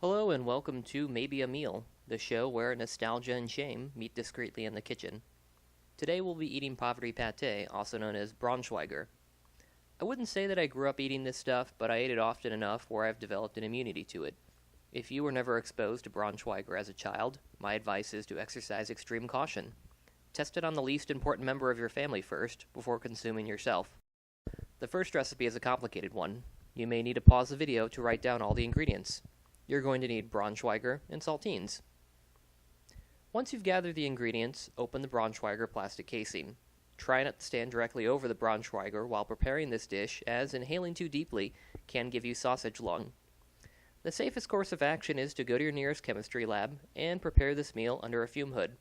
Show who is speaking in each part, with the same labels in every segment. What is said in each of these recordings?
Speaker 1: Hello and welcome to Maybe a Meal, the show where nostalgia and shame meet discreetly in the kitchen. Today we'll be eating poverty pate, also known as Braunschweiger. I wouldn't say that I grew up eating this stuff, but I ate it often enough where I've developed an immunity to it. If you were never exposed to Braunschweiger as a child, my advice is to exercise extreme caution. Test it on the least important member of your family first, before consuming yourself. The first recipe is a complicated one. You may need to pause the video to write down all the ingredients. You're going to need Braunschweiger and saltines. Once you've gathered the ingredients, open the Braunschweiger plastic casing. Try not to stand directly over the Braunschweiger while preparing this dish, as inhaling too deeply can give you sausage lung. The safest course of action is to go to your nearest chemistry lab and prepare this meal under a fume hood.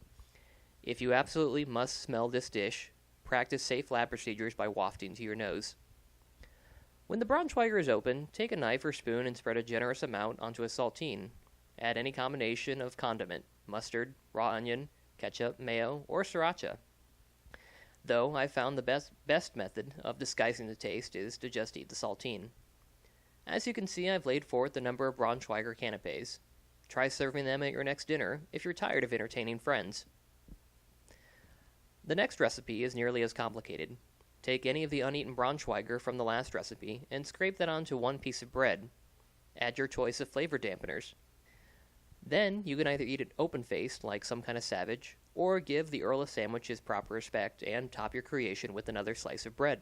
Speaker 1: If you absolutely must smell this dish, practice safe lab procedures by wafting to your nose. When the Braunschweiger is open, take a knife or spoon and spread a generous amount onto a saltine. Add any combination of condiment, mustard, raw onion, ketchup, mayo, or sriracha. Though I found the best method of disguising the taste is to just eat the saltine. As you can see, I've laid forth a number of Braunschweiger canapes. Try serving them at your next dinner if you're tired of entertaining friends. The next recipe is nearly as complicated. Take any of the uneaten Braunschweiger from the last recipe and scrape that onto one piece of bread. Add your choice of flavor dampeners. Then you can either eat it open-faced like some kind of savage, or give the Earl of Sandwich his proper respect and top your creation with another slice of bread.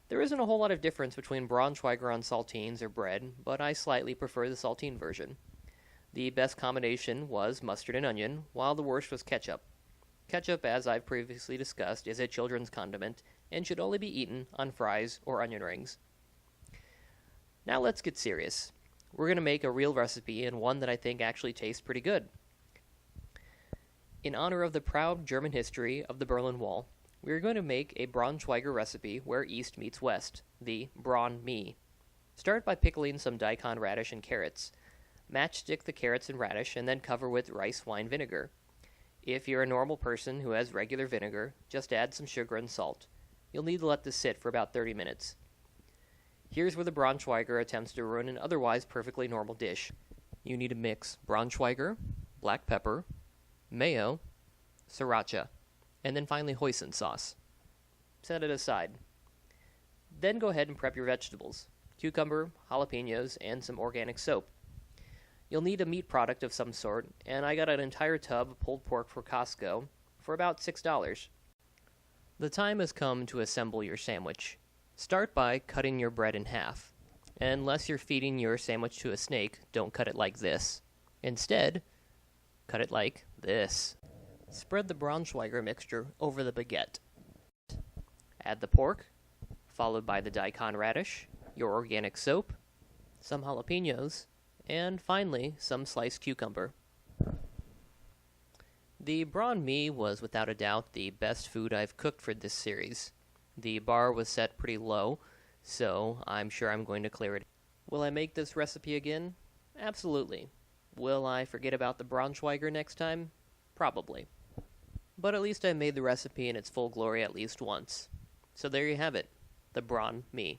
Speaker 1: There isn't a whole lot of difference between Braunschweiger on saltines or bread, but I slightly prefer the saltine version. The best combination was mustard and onion, while the worst was ketchup. Ketchup, as I've previously discussed, is a children's condiment and should only be eaten on fries or onion rings. Now let's get serious. We're going to make a real recipe and one that I think actually tastes pretty good. In honor of the proud German history of the Berlin Wall, we're going to make a Braunschweiger recipe where East meets West, the Braun-Mi. Start by pickling some daikon radish and carrots. Matchstick the carrots and radish and then cover with rice wine vinegar. If you're a normal person who has regular vinegar, just add some sugar and salt. You'll need to let this sit for about 30 minutes. Here's where the Braunschweiger attempts to ruin an otherwise perfectly normal dish. You need to mix Braunschweiger, black pepper, mayo, sriracha, and then finally hoisin sauce. Set it aside. Then go ahead and prep your vegetables: cucumber, jalapenos, and some organic soap. You'll need a meat product of some sort, and I got an entire tub of pulled pork for Costco for about $6. The time has come to assemble your sandwich. Start by cutting your bread in half. Unless you're feeding your sandwich to a snake, don't cut it like this. Instead, cut it like this. Spread the Braunschweiger mixture over the baguette. Add the pork, followed by the daikon radish, your organic soap, some jalapenos, and finally, some sliced cucumber. The Braun-Mi was without a doubt the best food I've cooked for this series. The bar was set pretty low, so I'm sure I'm going to clear it. Will I make this recipe again? Absolutely. Will I forget about the Braunschweiger next time? Probably. But at least I made the recipe in its full glory at least once. So there you have it, the Braun-Mi.